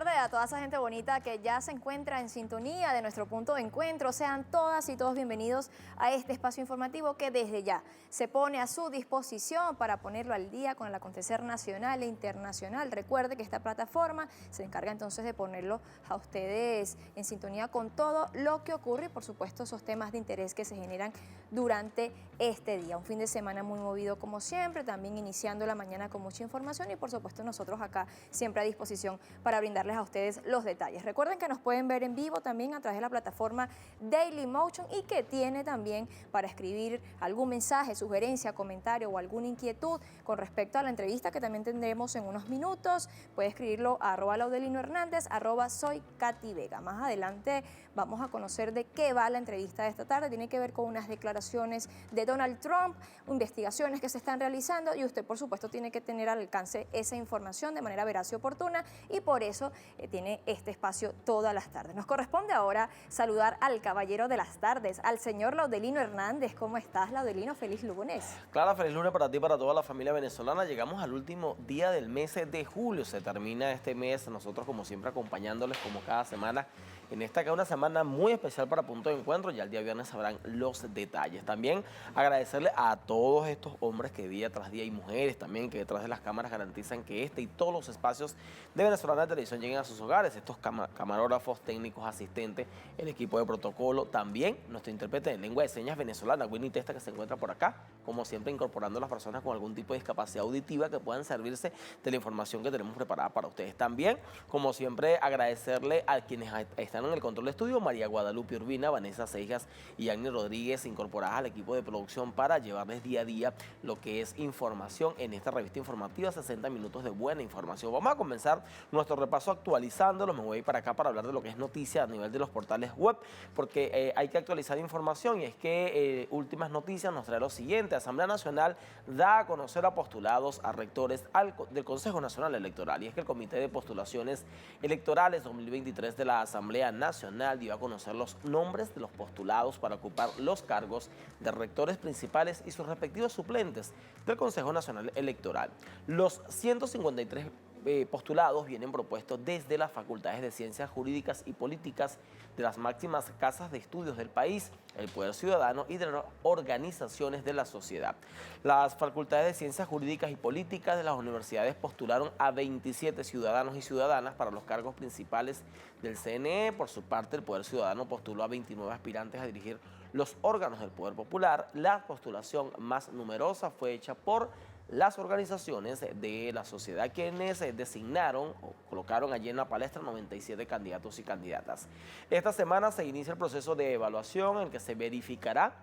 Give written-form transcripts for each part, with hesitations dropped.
tarde a toda esa gente bonita que ya se encuentra en sintonía de nuestro punto de encuentro. Sean todas y todos bienvenidos a este espacio informativo que desde ya se pone a su disposición para ponerlo al día con el acontecer nacional e internacional. Recuerde que esta plataforma se encarga entonces de ponerlo a ustedes en sintonía con todo lo que ocurre y por supuesto esos temas de interés que se generan durante este día. Un fin de semana muy movido como siempre, también iniciando la mañana con mucha información y por supuesto nosotros acá siempre a disposición para brindarles a ustedes los detalles. Recuerden que nos pueden ver en vivo también a través de la plataforma Dailymotion y que tiene también para escribir algún mensaje, sugerencia, comentario o alguna inquietud con respecto a la entrevista que también tendremos en unos minutos. Puede escribirlo a @laudelinohernández, @soykatyvega. Más adelante vamos a conocer de qué va la entrevista de esta tarde. Tiene que ver con unas declaraciones de Donald Trump, investigaciones que se están realizando y usted por supuesto tiene que tener al alcance esa información de manera veraz y oportuna y por eso tiene este espacio todas las tardes. Nos corresponde ahora saludar al caballero de las tardes, al señor Laudelino Hernández. ¿Cómo estás, Laudelino? Feliz lunes. Clara, feliz lunes para ti y para toda la familia venezolana. Llegamos al último día del mes de julio. Se termina este mes, nosotros como siempre acompañándoles como cada semana en esta que es una semana muy especial para Punto de Encuentro. Ya el día viernes sabrán los detalles. También agradecerle a todos estos hombres que día tras día y mujeres también que detrás de las cámaras garantizan que este y todos los espacios de Venezolana de Televisión lleguen a sus hogares. Estos camarógrafos, técnicos, asistentes, el equipo de protocolo, también nuestro intérprete de lengua de señas venezolana, Winnie Testa, que se encuentra por acá, como siempre incorporando a las personas con algún tipo de discapacidad auditiva que puedan servirse de la información que tenemos preparada para ustedes. También, como siempre, agradecerle a quienes están en el control de estudio, María Guadalupe Urbina, Vanessa Seijas y Agni Rodríguez, incorporadas al equipo de producción para llevarles día a día lo que es información en esta revista informativa, 60 minutos de buena información. Vamos a comenzar nuestro repaso actualizándolo. Me voy para acá para hablar de lo que es noticia a nivel de los portales web, porque hay que actualizar información y es que Últimas Noticias nos trae lo siguiente. Asamblea Nacional da a conocer a postulados a rectores del Consejo Nacional Electoral y es que el Comité de Postulaciones Electorales 2023 de la Asamblea Nacional dio a conocer los nombres de los postulados para ocupar los cargos de rectores principales y sus respectivos suplentes del Consejo Nacional Electoral. Los 153 postulados vienen propuestos desde las facultades de Ciencias Jurídicas y Políticas de las máximas casas de estudios del país, el Poder Ciudadano y de las organizaciones de la sociedad. Las facultades de Ciencias Jurídicas y Políticas de las universidades postularon a 27 ciudadanos y ciudadanas para los cargos principales del CNE. Por su parte, el Poder Ciudadano postuló a 29 aspirantes a dirigir los órganos del Poder Popular. La postulación más numerosa fue hecha por las organizaciones de la sociedad, quienes designaron o colocaron allí en la palestra 97 candidatos y candidatas. Esta semana se inicia el proceso de evaluación en que se verificará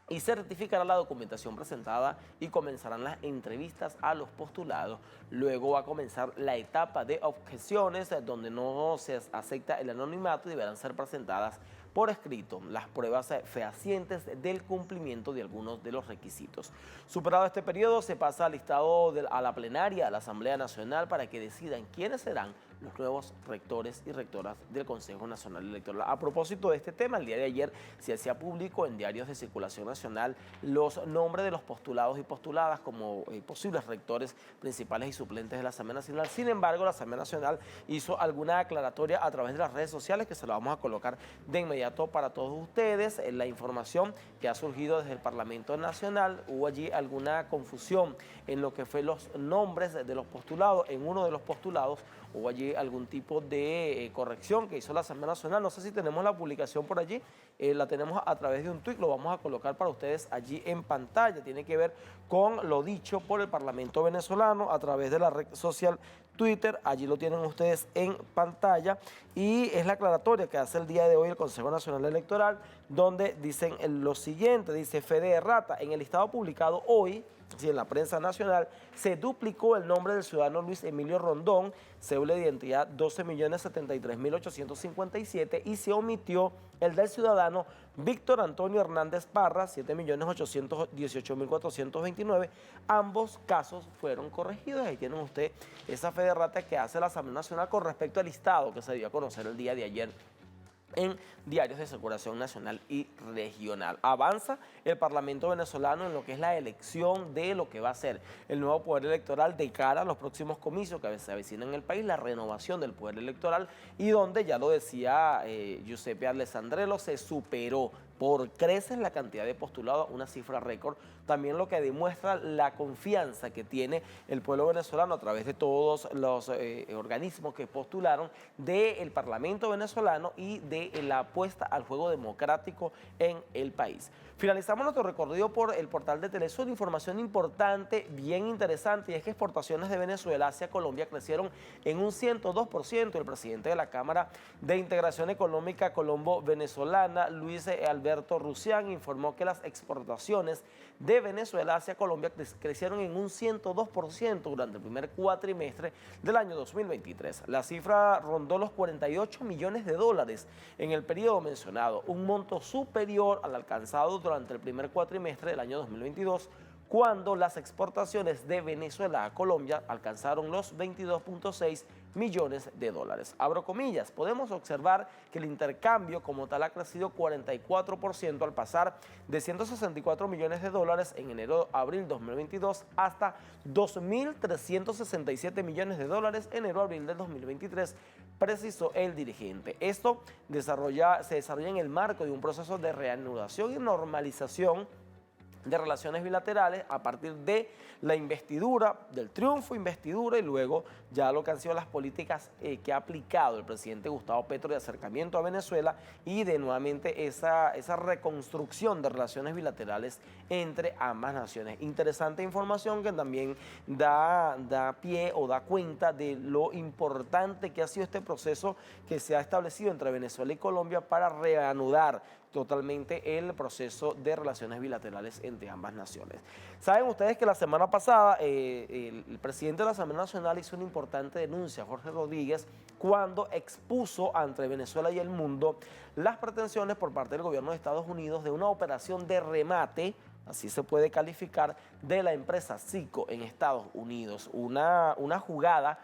y certificará la documentación presentada y comenzarán las entrevistas a los postulados. Luego va a comenzar la etapa de objeciones, donde no se acepta el anonimato y deberán ser presentadas por escrito las pruebas fehacientes del cumplimiento de algunos de los requisitos. Superado este periodo, se pasa al listado a la plenaria de la Asamblea Nacional para que decidan quiénes serán los nuevos rectores y rectoras del Consejo Nacional Electoral. A propósito de este tema, el día de ayer se hacía público en diarios de circulación nacional los nombres de los postulados y postuladas como posibles rectores principales y suplentes de la Asamblea Nacional. Sin embargo, la Asamblea Nacional hizo alguna aclaratoria a través de las redes sociales que se la vamos a colocar de inmediato para todos ustedes. La información que ha surgido desde el Parlamento Nacional, hubo allí alguna confusión en lo que fue los nombres de los postulados. En uno de los postulados hubo allí algún tipo de corrección que hizo la Asamblea Nacional. No sé si tenemos la publicación por allí, la tenemos a través de un tuit, lo vamos a colocar para ustedes allí en pantalla. Tiene que ver con lo dicho por el Parlamento venezolano a través de la red social Twitter. Allí lo tienen ustedes en pantalla y es la aclaratoria que hace el día de hoy el Consejo Nacional Electoral, donde dicen lo siguiente, dice Fede Errata, en el listado publicado hoy, en la prensa nacional, se duplicó el nombre del ciudadano Luis Emilio Rondón, cédula de identidad 12.073.857, y se omitió el del ciudadano Víctor Antonio Hernández Parra, 7.818.429. Ambos casos fueron corregidos. Ahí tienen ustedes esa fe de rata que hace la Asamblea Nacional con respecto al listado que se dio a conocer el día de ayer en diarios de circulación nacional y regional. Avanza el Parlamento venezolano en lo que es la elección de lo que va a ser el nuevo poder electoral de cara a los próximos comicios que se avecinan en el país, la renovación del poder electoral, y donde, ya lo decía Giuseppe Alessandrello, se superó por creces la cantidad de postulados, una cifra récord, también lo que demuestra la confianza que tiene el pueblo venezolano a través de todos los organismos que postularon del Parlamento venezolano y de la apuesta al juego democrático en el país. Finalizamos nuestro recorrido por el portal de Telesur. Información importante, bien interesante, y es que exportaciones de Venezuela hacia Colombia crecieron en un 102%. El presidente de la Cámara de Integración Económica Colombo-Venezolana, Luis Alberto Rusián, informó que las exportaciones de Venezuela hacia Colombia crecieron en un 102% durante el primer cuatrimestre del año 2023. La cifra rondó los 48 millones de dólares en el periodo mencionado, un monto superior al alcanzado durante el primer cuatrimestre del año 2022, cuando las exportaciones de Venezuela a Colombia alcanzaron los 22.6 millones de dólares. Abro comillas, podemos observar que el intercambio como tal ha crecido 44% al pasar de 164 millones de dólares en enero-abril 2022 hasta 2.367 millones de dólares enero-abril del 2023, precisó el dirigente. Esto se desarrolla en el marco de un proceso de reanudación y normalización de relaciones bilaterales a partir de la investidura, del triunfo, investidura, y luego ya lo que han sido las políticas que ha aplicado el presidente Gustavo Petro de acercamiento a Venezuela y de nuevamente esa reconstrucción de relaciones bilaterales entre ambas naciones. Interesante información que también da pie o da cuenta de lo importante que ha sido este proceso que se ha establecido entre Venezuela y Colombia para reanudar totalmente el proceso de relaciones bilaterales entre ambas naciones. Saben ustedes que la semana pasada el presidente de la Asamblea Nacional hizo una importante denuncia, Jorge Rodríguez, cuando expuso ante Venezuela y el mundo las pretensiones por parte del gobierno de Estados Unidos de una operación de remate, así se puede calificar, de la empresa Citgo en Estados Unidos, una jugada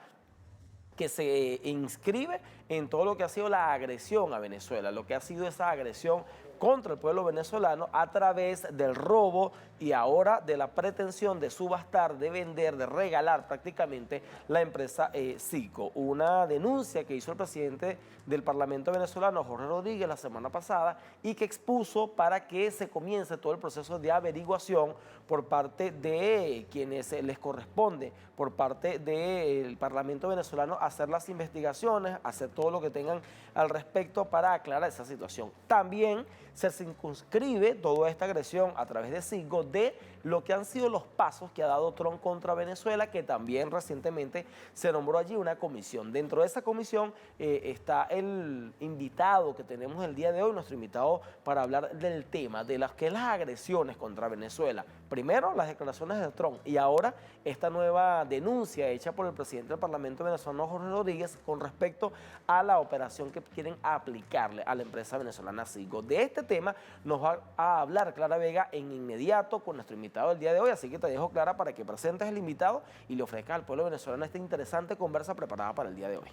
que se inscribe en todo lo que ha sido la agresión a Venezuela, lo que ha sido esa agresión contra el pueblo venezolano a través del robo y ahora de la pretensión de subastar, de vender, de regalar prácticamente la empresa Citgo. Una denuncia que hizo el presidente del Parlamento venezolano, Jorge Rodríguez, la semana pasada, y que expuso para que se comience todo el proceso de averiguación por parte de quienes les corresponde, por parte del Parlamento venezolano, hacer las investigaciones, hacer todo lo que tengan al respecto para aclarar esa situación. También se circunscribe toda esta agresión a través de Citgo de lo que han sido los pasos que ha dado Trump contra Venezuela, que también recientemente se nombró allí una comisión. Dentro de esa comisión está el invitado que tenemos el día de hoy, nuestro invitado para hablar del tema, de las agresiones contra Venezuela. Primero, las declaraciones de Trump y ahora esta nueva denuncia hecha por el presidente del Parlamento venezolano, Jorge Rodríguez, con respecto a la operación que quieren aplicarle a la empresa venezolana Citgo. De este tema nos va a hablar Clara Vega en inmediato con nuestro invitado del día de hoy, así que te dejo, Clara, para que presentes al invitado y le ofrezcas al pueblo venezolano esta interesante conversa preparada para el día de hoy.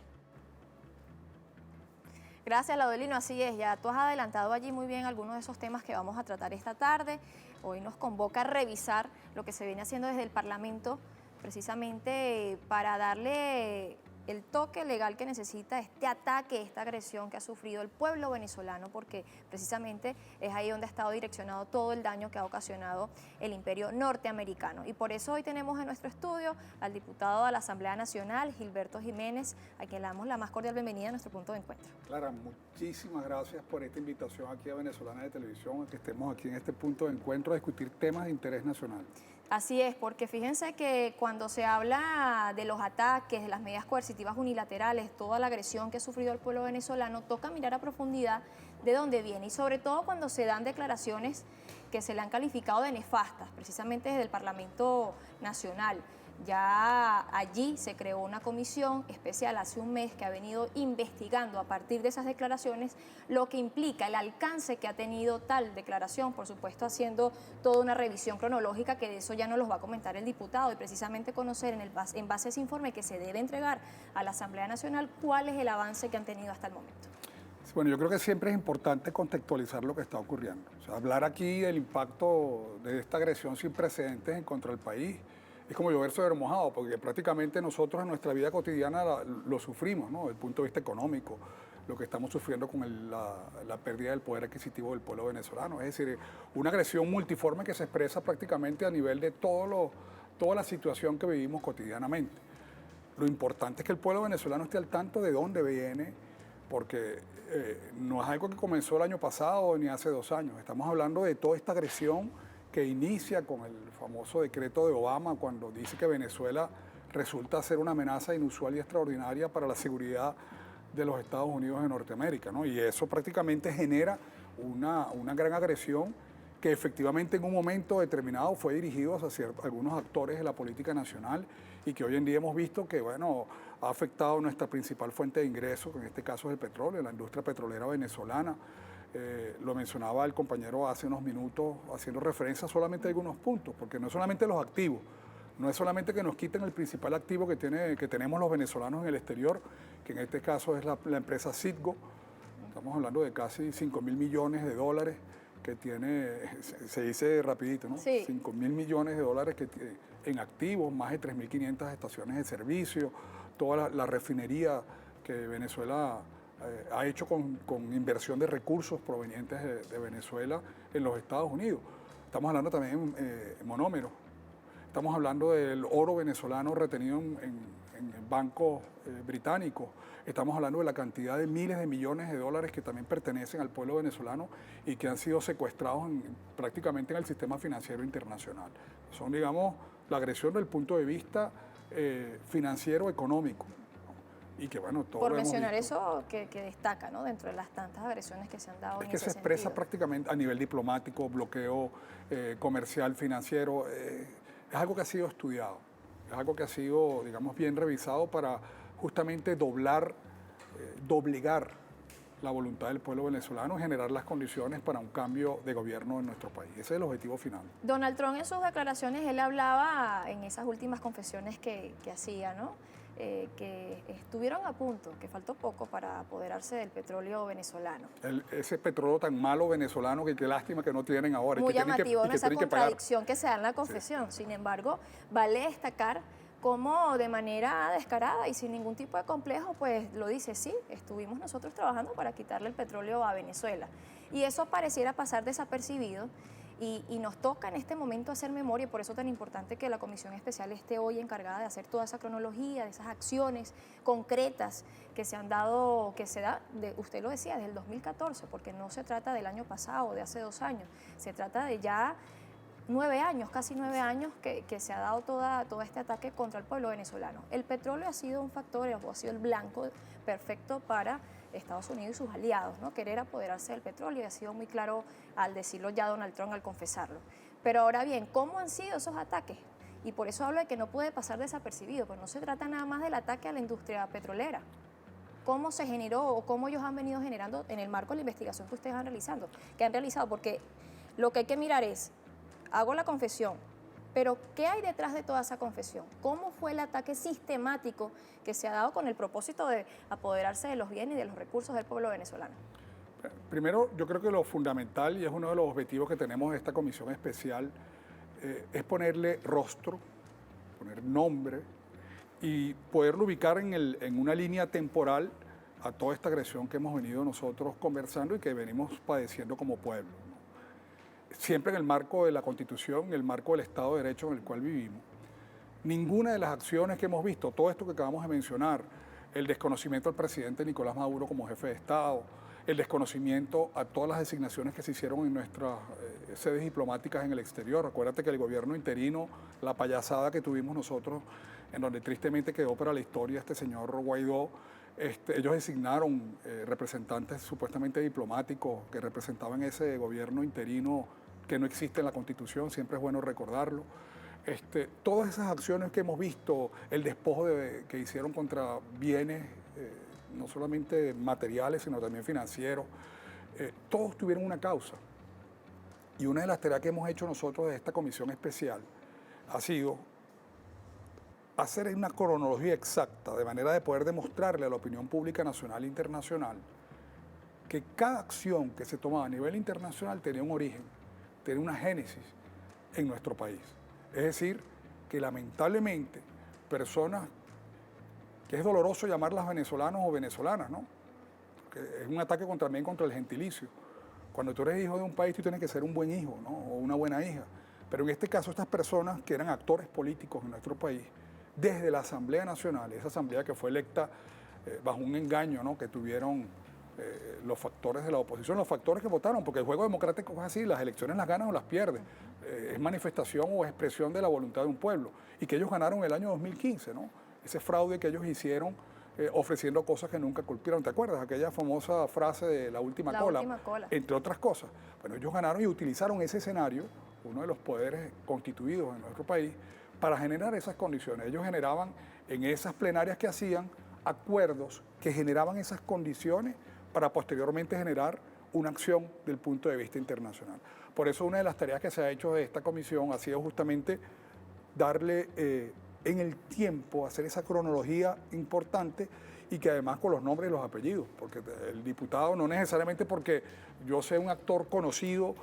Gracias, Laudelino. Así es, ya tú has adelantado allí muy bien algunos de esos temas que vamos a tratar esta tarde. Hoy nos convoca a revisar lo que se viene haciendo desde el Parlamento, precisamente para darle el toque legal que necesita este ataque, esta agresión que ha sufrido el pueblo venezolano, porque precisamente es ahí donde ha estado direccionado todo el daño que ha ocasionado el imperio norteamericano. Y por eso hoy tenemos en nuestro estudio al diputado de la Asamblea Nacional, Gilberto Jiménez, a quien le damos la más cordial bienvenida a nuestro punto de encuentro. Clara, muchísimas gracias por esta invitación aquí a Venezolana de Televisión, a que estemos aquí en este punto de encuentro a discutir temas de interés nacional. Así es, porque fíjense que cuando se habla de los ataques, de las medidas coercitivas unilaterales, toda la agresión que ha sufrido el pueblo venezolano, toca mirar a profundidad de dónde viene y sobre todo cuando se dan declaraciones que se le han calificado de nefastas, precisamente desde el Parlamento Nacional. Ya allí se creó una comisión especial hace un mes que ha venido investigando a partir de esas declaraciones lo que implica el alcance que ha tenido tal declaración, por supuesto haciendo toda una revisión cronológica, que de eso ya nos los va a comentar el diputado, y precisamente conocer en base a ese informe que se debe entregar a la Asamblea Nacional cuál es el avance que han tenido hasta el momento. Bueno, yo creo que siempre es importante contextualizar lo que está ocurriendo. O sea, hablar aquí del impacto de esta agresión sin precedentes en contra del país es como llover sobre mojado, porque prácticamente nosotros en nuestra vida cotidiana lo sufrimos, ¿no? Desde el punto de vista económico, lo que estamos sufriendo con la pérdida del poder adquisitivo del pueblo venezolano. Es decir, una agresión multiforme que se expresa prácticamente a nivel de toda la situación que vivimos cotidianamente. Lo importante es que el pueblo venezolano esté al tanto de dónde viene, porque no es algo que comenzó el año pasado ni hace 2 años. Estamos hablando de toda esta agresión que inicia con el famoso decreto de Obama, cuando dice que Venezuela resulta ser una amenaza inusual y extraordinaria para la seguridad de los Estados Unidos de Norteamérica, ¿no? Y eso prácticamente genera una gran agresión que efectivamente en un momento determinado fue dirigido hacia algunos actores de la política nacional y que hoy en día hemos visto que, bueno, ha afectado nuestra principal fuente de ingresos, que en este caso es el petróleo, la industria petrolera venezolana. Lo mencionaba el compañero hace unos minutos, haciendo referencia solamente a algunos puntos, porque no es solamente los activos, no es solamente que nos quiten el principal activo que tenemos los venezolanos en el exterior, que en este caso es la empresa Citgo. Estamos hablando de casi 5.000 millones de dólares que tiene, se dice rapidito, ¿no? Sí. 5.000 millones de dólares en activos, más de 3.500 estaciones de servicio, toda la refinería que Venezuela ha hecho con inversión de recursos provenientes de Venezuela en los Estados Unidos. Estamos hablando también de monómeros. Estamos hablando del oro venezolano retenido en bancos británicos. Estamos hablando de la cantidad de miles de millones de dólares que también pertenecen al pueblo venezolano y que han sido secuestrados prácticamente en el sistema financiero internacional. Son, digamos, la agresión del punto de vista financiero económico. Y que, bueno, todo Por lo hemos mencionar visto. eso que destaca, ¿no? Dentro de las tantas agresiones que se han dado Es en que ese se expresa sentido. prácticamente a nivel diplomático, bloqueo comercial, financiero. Es algo que ha sido estudiado, es algo que ha sido, digamos, bien revisado para justamente doblegar la voluntad del pueblo venezolano y generar las condiciones para un cambio de gobierno en nuestro país. Ese es el objetivo final. Donald Trump en sus declaraciones, él hablaba en esas últimas confesiones que hacía, ¿no? Que estuvieron a punto, que faltó poco para apoderarse del petróleo venezolano. Ese petróleo tan malo venezolano que qué lástima que no tienen ahora. Muy y que llamativo, tienen ¿no? Esa tienen que pagar. contradicción que se da en la confesión. Sin embargo, vale destacar cómo de manera descarada y sin ningún tipo de complejo, pues lo dice, sí, estuvimos nosotros trabajando para quitarle el petróleo a Venezuela. Y eso pareciera pasar desapercibido. Y nos toca en este momento hacer memoria, y por eso es tan importante que la Comisión Especial esté hoy encargada de hacer toda esa cronología, de esas acciones concretas que se han dado, que se da, usted lo decía, desde el 2014, porque no se trata del año pasado, de hace 2 años, se trata de ya 9 años, casi 9 años que se ha dado todo este ataque contra el pueblo venezolano. El petróleo ha sido un factor, o ha sido el blanco perfecto para Estados Unidos y sus aliados, ¿no? Querer apoderarse del petróleo, y ha sido muy claro al decirlo ya Donald Trump, al confesarlo. Pero ahora bien, ¿cómo han sido esos ataques? Y por eso hablo de que no puede pasar desapercibido, pues no se trata nada más del ataque a la industria petrolera. ¿Cómo se generó o cómo ellos han venido generando en el marco de la investigación que ustedes han realizado? Porque lo que hay que mirar es, hago la confesión, pero ¿qué hay detrás de toda esa confesión? ¿Cómo fue el ataque sistemático que se ha dado con el propósito de apoderarse de los bienes y de los recursos del pueblo venezolano? Primero, yo creo que lo fundamental, y es uno de los objetivos que tenemos de esta comisión especial, es ponerle rostro, poner nombre y poderlo ubicar en una línea temporal a toda esta agresión que hemos venido nosotros conversando y que venimos padeciendo como pueblo, ¿no? Siempre en el marco de la Constitución, en el marco del Estado de Derecho en el cual vivimos. Ninguna de las acciones que hemos visto, todo esto que acabamos de mencionar, el desconocimiento al presidente Nicolás Maduro como jefe de Estado, el desconocimiento a todas las designaciones que se hicieron en nuestras sedes diplomáticas en el exterior. Acuérdate que el gobierno interino, la payasada que tuvimos nosotros, en donde tristemente quedó para la historia este señor Guaidó, ellos designaron representantes supuestamente diplomáticos que representaban ese gobierno interino que no existe en la Constitución, siempre es bueno recordarlo. Todas esas acciones que hemos visto, el despojo que hicieron contra bienes, no solamente materiales, sino también financieros, todos tuvieron una causa. Y una de las tareas que hemos hecho nosotros de esta comisión especial ha sido hacer una cronología exacta, de manera de poder demostrarle a la opinión pública nacional e internacional que cada acción que se tomaba a nivel internacional tenía un origen, tenía una génesis en nuestro país. Es decir, que lamentablemente personas, que es doloroso llamarlas venezolanos o venezolanas, ¿no? Que es un ataque también contra el gentilicio. Cuando tú eres hijo de un país, tú tienes que ser un buen hijo, ¿no? O una buena hija. Pero en este caso, estas personas que eran actores políticos en nuestro país, desde la Asamblea Nacional, esa asamblea que fue electa bajo un engaño, ¿no? Que tuvieron los factores de la oposición, los factores que votaron, porque el juego democrático es así, las elecciones las ganan o las pierden, es manifestación o expresión de la voluntad de un pueblo, y que ellos ganaron el año 2015, ¿no? Ese fraude que ellos hicieron ofreciendo cosas que nunca cumplieron. ¿Te acuerdas? Aquella famosa frase de la última cola, entre otras cosas. Bueno, ellos ganaron y utilizaron ese escenario, uno de los poderes constituidos en nuestro país, para generar esas condiciones. Ellos generaban en esas plenarias que hacían acuerdos que generaban esas condiciones para posteriormente generar una acción del punto de vista internacional. Por eso una de las tareas que se ha hecho de esta comisión ha sido justamente darle en el tiempo, hacer esa cronología importante y que además con los nombres y los apellidos, porque el diputado no necesariamente porque yo sea un actor conocido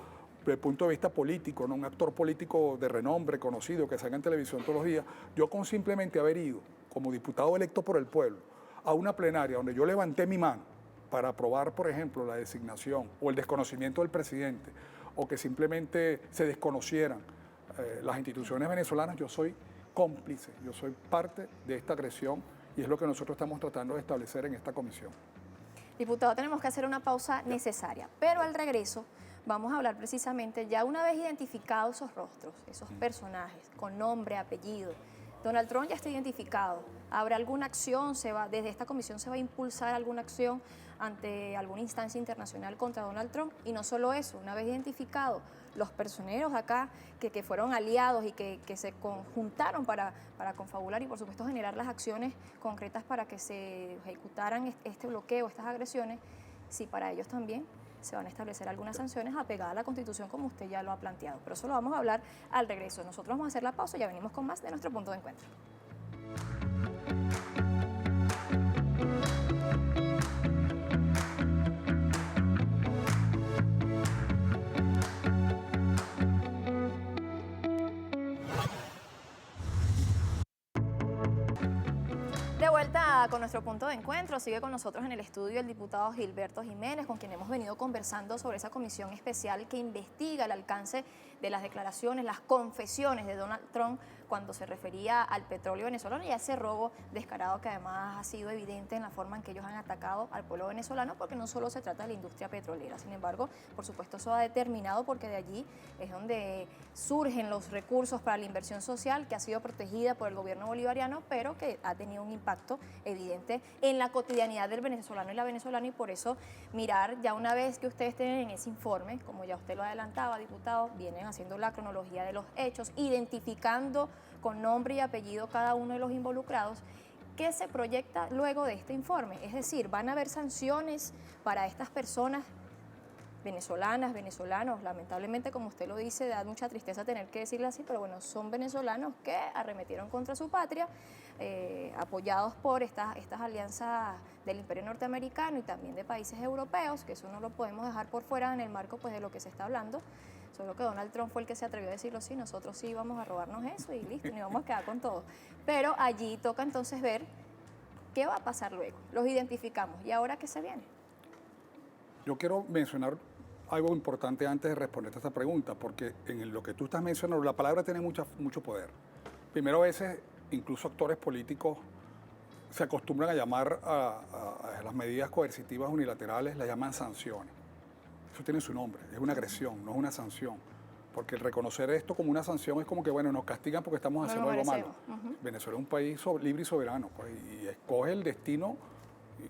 desde el punto de vista político, no un actor político de renombre, conocido, que salga en televisión todos los días, yo con simplemente haber ido como diputado electo por el pueblo a una plenaria donde yo levanté mi mano para aprobar, por ejemplo, la designación o el desconocimiento del presidente, o que simplemente se desconocieran las instituciones venezolanas, yo soy cómplice, yo soy parte de esta agresión y es lo que nosotros estamos tratando de establecer en esta comisión. Diputado, tenemos que hacer una pausa necesaria, pero al regreso vamos a hablar precisamente, ya una vez identificados esos rostros, esos personajes, con nombre, apellido, Donald Trump ya está identificado. ¿Habrá alguna acción? Desde esta comisión se va a impulsar alguna acción ante alguna instancia internacional contra Donald Trump? Y no solo eso, una vez identificado los personeros acá que fueron aliados y que se conjuntaron para confabular y por supuesto generar las acciones concretas para que se ejecutaran este bloqueo, estas agresiones, si para ellos también se van a establecer algunas sanciones apegadas a la Constitución como usted ya lo ha planteado. Pero eso lo vamos a hablar al regreso. Nosotros vamos a hacer la pausa y ya venimos con más de nuestro punto de encuentro. De vuelta con nuestro punto de encuentro, sigue con nosotros en el estudio el diputado Gilberto Jiménez, con quien hemos venido conversando sobre esa comisión especial que investiga el alcance de las declaraciones, las confesiones de Donald Trump cuando se refería al petróleo venezolano y a ese robo descarado que además ha sido evidente en la forma en que ellos han atacado al pueblo venezolano, porque no solo se trata de la industria petrolera, sin embargo, por supuesto eso ha determinado porque de allí es donde surgen los recursos para la inversión social que ha sido protegida por el gobierno bolivariano, pero que ha tenido un impacto evidente en la cotidianidad del venezolano y la venezolana, y por eso mirar, ya una vez que ustedes tienen ese informe, como ya usted lo adelantaba, diputado, vienen haciendo la cronología de los hechos, identificando con nombre y apellido cada uno de los involucrados. ¿Qué se proyecta luego de este informe? Es decir, ¿van a haber sanciones para estas personas venezolanas, venezolanos? Lamentablemente, como usted lo dice, da mucha tristeza tener que decirlo así, pero bueno, son venezolanos que arremetieron contra su patria, apoyados por estas alianzas del imperio norteamericano y también de países europeos, que eso no lo podemos dejar por fuera en el marco pues, de lo que se está hablando. Solo que Donald Trump fue el que se atrevió a decirlo así, nosotros sí vamos a robarnos eso y listo, y vamos a quedar con todo. Pero allí toca entonces ver qué va a pasar luego. Los identificamos. ¿Y ahora qué se viene? Yo quiero mencionar algo importante antes de responderte a esta pregunta, porque en lo que tú estás mencionando, la palabra tiene mucho poder. Primero, a veces, incluso actores políticos se acostumbran a llamar a las medidas coercitivas unilaterales, las llaman sanciones. Eso tiene su nombre, es una agresión, no es una sanción. Porque el reconocer esto como una sanción es como que, bueno, nos castigan porque estamos haciendo algo malo. Venezuela es un país libre y soberano, pues, y escoge el destino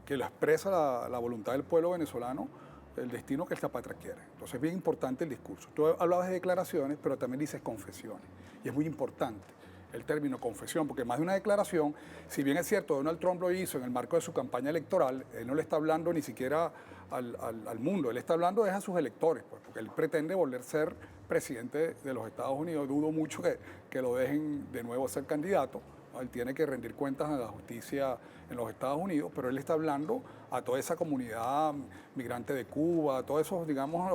que lo expresa la voluntad del pueblo venezolano, el destino que esta patria quiere. Entonces es bien importante el discurso. Tú hablabas de declaraciones, pero también dices confesiones. Y es muy importante el término confesión, porque más de una declaración, si bien es cierto, Donald Trump lo hizo en el marco de su campaña electoral, él no le está hablando ni siquiera al mundo, él está hablando es a sus electores, pues, porque él pretende volver a ser presidente de los Estados Unidos. Dudo mucho que lo dejen de nuevo ser candidato, Él tiene que rendir cuentas a la justicia en los Estados Unidos, pero él está hablando a toda esa comunidad migrante de Cuba, a todos esos, digamos,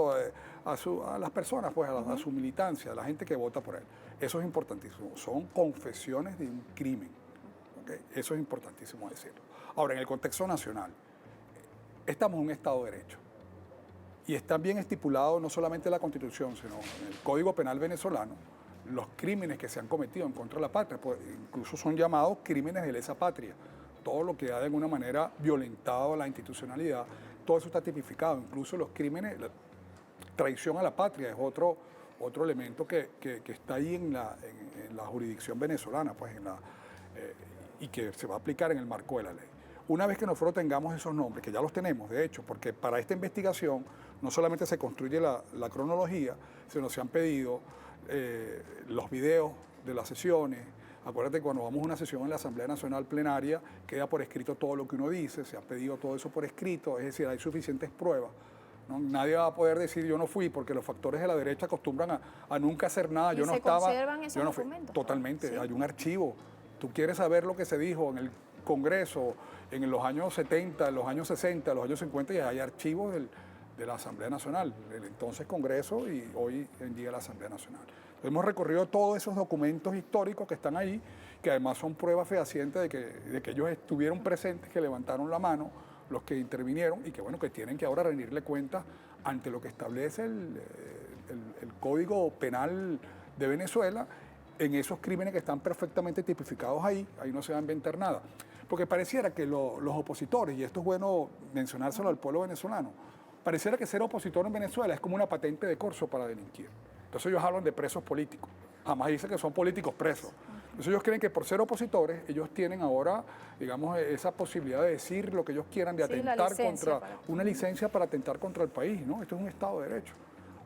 a las personas, pues, a su militancia, a la gente que vota por él. Eso es importantísimo. Son confesiones de un crimen. ¿Okay? Eso es importantísimo decirlo. Ahora, en el contexto nacional, estamos en un Estado de Derecho. Y está bien estipulado no solamente en la Constitución, sino en el Código Penal venezolano, los crímenes que se han cometido en contra de la patria, pues incluso son llamados crímenes de lesa patria. Todo lo que ha de alguna manera violentado la institucionalidad, todo eso está tipificado, incluso los crímenes, la traición a la patria es otro elemento que está ahí en la jurisdicción venezolana, pues y que se va a aplicar en el marco de la ley. Una vez que nosotros tengamos esos nombres, que ya los tenemos de hecho, porque para esta investigación no solamente se construye la cronología, sino se han pedido los videos de las sesiones. Acuérdate que cuando vamos a una sesión en la Asamblea Nacional Plenaria, queda por escrito todo lo que uno dice, se ha pedido todo eso por escrito, es decir, hay suficientes pruebas. ¿No? Nadie va a poder decir yo no fui, porque los factores de la derecha acostumbran a nunca hacer nada, yo no estaba. ¿Y se conservan esos documentos? Totalmente, ¿Sí? Hay un archivo. Tú quieres saber lo que se dijo en el Congreso en los años 70, en los años 60, en los años 50, y hay archivos de la Asamblea Nacional, del entonces Congreso y hoy en día la Asamblea Nacional. Hemos recorrido todos esos documentos históricos que están ahí, que además son pruebas fehacientes de que ellos estuvieron presentes, que levantaron la mano, los que intervinieron y que, bueno, que tienen que ahora rendirle cuentas ante lo que establece el Código Penal de Venezuela en esos crímenes que están perfectamente tipificados ahí no se va a inventar nada. Porque pareciera que los opositores, y esto es bueno mencionárselo al pueblo venezolano, pareciera que ser opositor en Venezuela es como una patente de corso para delinquir. Entonces ellos hablan de presos políticos, jamás dicen que son políticos presos. Entonces ellos creen que por ser opositores, ellos tienen ahora, digamos, esa posibilidad de decir lo que ellos quieran, de atentar contra una licencia para atentar contra el país, ¿no? Esto es un Estado de Derecho.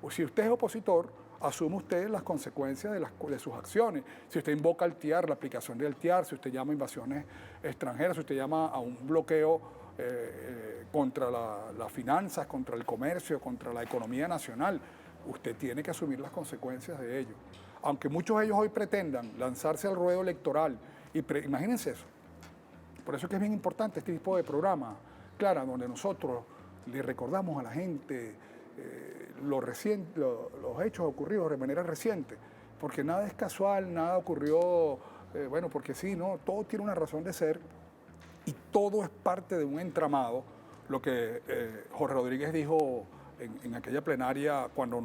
O si usted es opositor, asume usted las consecuencias de sus acciones. Si usted invoca el TIAR, la aplicación del TIAR, si usted llama a invasiones extranjeras, si usted llama a un bloqueo contra las finanzas, contra el comercio, contra la economía nacional, usted tiene que asumir las consecuencias de ello. Aunque muchos de ellos hoy pretendan lanzarse al ruedo electoral, imagínense eso. Por eso es que es bien importante este tipo de programa, Clara, donde nosotros le recordamos a la gente los hechos ocurridos de manera reciente, porque nada es casual, nada ocurrió, bueno, porque sí, no, todo tiene una razón de ser y todo es parte de un entramado, lo que Jorge Rodríguez dijo en aquella plenaria cuando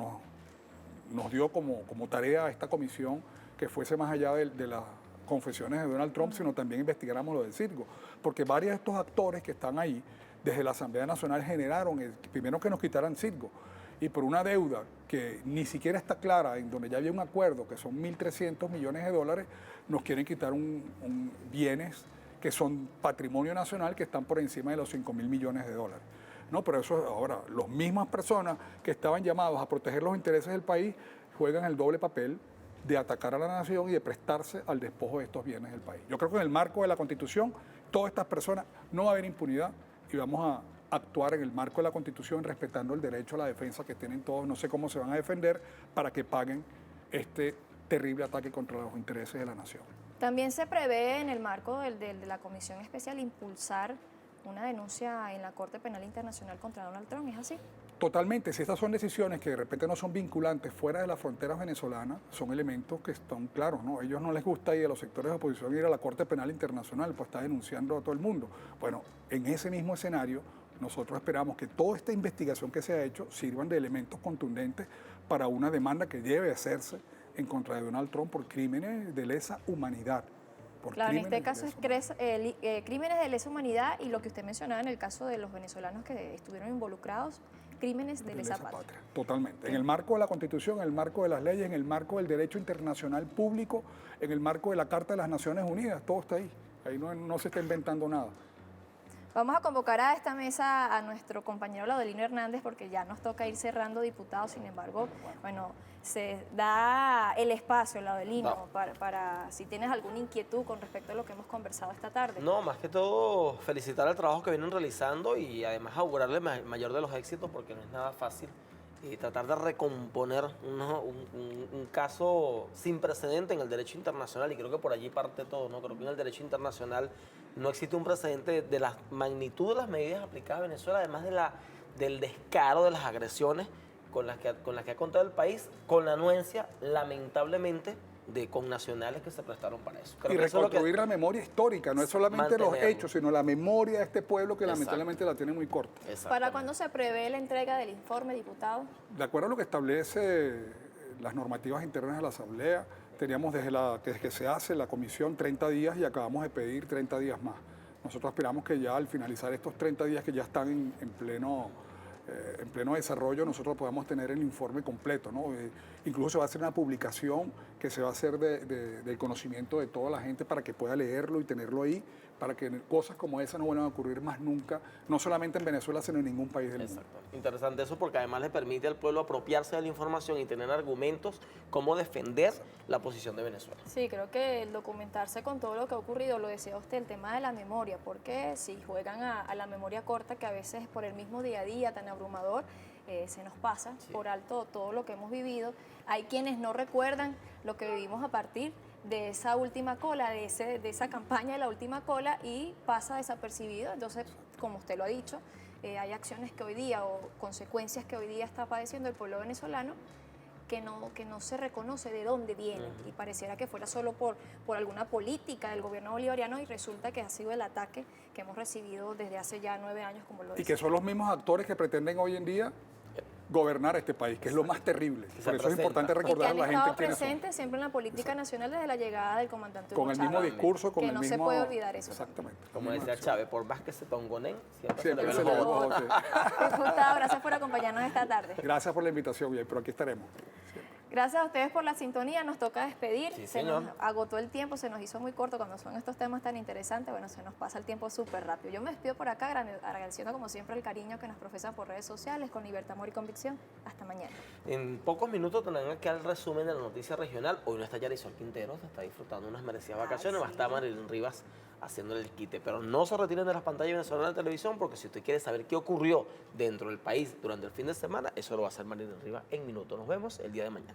nos dio como tarea a esta comisión que fuese más allá de las confesiones de Donald Trump, sino también investigáramos lo del circo, porque varios de estos actores que están ahí desde la Asamblea Nacional generaron, primero que nos quitaran circo, y por una deuda que ni siquiera está clara, en donde ya había un acuerdo que son 1.300 millones de dólares, nos quieren quitar bienes que son patrimonio nacional que están por encima de los 5.000 millones de dólares. No, pero eso ahora, las mismas personas que estaban llamados a proteger los intereses del país juegan el doble papel de atacar a la nación y de prestarse al despojo de estos bienes del país. Yo creo que en el marco de la Constitución, todas estas personas no va a haber impunidad y vamos a actuar en el marco de la Constitución respetando el derecho a la defensa que tienen todos. No sé cómo se van a defender para que paguen este terrible ataque contra los intereses de la nación. También se prevé en el marco de la Comisión Especial impulsar una denuncia en la Corte Penal Internacional contra Donald Trump, ¿es así? Totalmente, si estas son decisiones que de repente no son vinculantes fuera de las fronteras venezolanas, son elementos que están claros, ¿no? A ellos no les gusta ir a los sectores de oposición ir a la Corte Penal Internacional, pues está denunciando a todo el mundo. Bueno, en ese mismo escenario, nosotros esperamos que toda esta investigación que se ha hecho sirvan de elementos contundentes para una demanda que debe hacerse en contra de Donald Trump por crímenes de lesa humanidad. Claro, en este caso es crímenes de lesa humanidad y lo que usted mencionaba en el caso de los venezolanos que estuvieron involucrados, crímenes de lesa patria. Totalmente. En el marco de la Constitución, en el marco de las leyes, en el marco del derecho internacional público, en el marco de la Carta de las Naciones Unidas, todo está ahí. Ahí no se está inventando nada. Vamos a convocar a esta mesa a nuestro compañero Laudelino Hernández porque ya nos toca ir cerrando, diputados. Sin embargo, bueno, se da el espacio, Laudelino, para si tienes alguna inquietud con respecto a lo que hemos conversado esta tarde. No, más que todo felicitar el trabajo que vienen realizando y además augurarle mayor de los éxitos porque no es nada fácil y tratar de recomponer un caso sin precedente en el derecho internacional, y creo que por allí parte todo, ¿no? Creo que en el derecho internacional no existe un precedente de la magnitud de las medidas aplicadas a Venezuela, además del descaro de las agresiones con las que ha contado el país, con la anuencia, lamentablemente, de connacionales que se prestaron para eso. Creo Y que eso es lo reconstruir la memoria histórica, no es solamente los mantenerlo. hechos, sino la memoria de este pueblo que Exacto. lamentablemente la tiene muy corta. ¿Para Exactamente. cuándo se prevé la entrega del informe, diputado? De acuerdo a lo que establece las normativas internas de la Asamblea, teníamos desde que se hace la comisión 30 días y acabamos de pedir 30 días más. Nosotros esperamos que ya al finalizar estos 30 días que ya están en pleno desarrollo, nosotros podamos tener el informe completo, ¿no? Incluso se va a hacer una publicación que se va a hacer del conocimiento de toda la gente para que pueda leerlo y tenerlo ahí, para que cosas como esa no vuelvan a ocurrir más nunca, no solamente en Venezuela, sino en ningún país del mundo. Exacto. Interesante eso, porque además le permite al pueblo apropiarse de la información y tener argumentos cómo defender la posición de Venezuela. Sí, creo que el documentarse con todo lo que ha ocurrido, lo decía usted, el tema de la memoria, porque si juegan a la memoria corta, que a veces por el mismo día a día tan abrumador, se nos pasa por alto todo lo que hemos vivido. Hay quienes no recuerdan lo que vivimos a partir de esa última cola, de esa campaña de la última cola, y pasa desapercibido. Entonces, como usted lo ha dicho, hay acciones que hoy día o consecuencias que hoy día está padeciendo el pueblo venezolano que no se reconoce de dónde vienen, y pareciera que fuera solo por alguna política del gobierno bolivariano, y resulta que ha sido el ataque que hemos recibido desde hace ya 9 años, como lo Y decía. que son los mismos actores que pretenden hoy en día gobernar este país, que es lo más terrible. se Por eso es presenta. importante Y que recordar a han la estado gente quiénes son. presentes siempre en la política nacional desde la llegada del comandante Con Hugo el mismo Chávez. discurso, con Que el no mismo... se puede olvidar eso. Exactamente. Como La misma decía acción. Chávez, por más que se tongonen, siempre Siempre se se le le ve el ve joven. el ojo, sí. Diputado, gracias por acompañarnos esta tarde. Gracias por la invitación, pero aquí estaremos. Gracias a ustedes por la sintonía, nos toca despedir. Sí, Se nos señor. agotó el tiempo, se nos hizo muy corto cuando son estos temas tan interesantes. Bueno, se nos pasa el tiempo súper rápido. Yo me despido por acá agradeciendo como siempre el cariño que nos profesan por redes sociales, con libertad, amor y convicción. Hasta mañana. En pocos minutos tendrán aquí el resumen de la noticia regional. Hoy no está Yarisol Quinteros, está disfrutando unas merecidas vacaciones. Va a estar Marilyn Rivas haciéndole el quite. Pero no se retiren de las pantallas venezolanas de televisión, porque si usted quiere saber qué ocurrió dentro del país durante el fin de semana, eso lo va a hacer Marilyn Rivas en minutos. Nos vemos el día de mañana.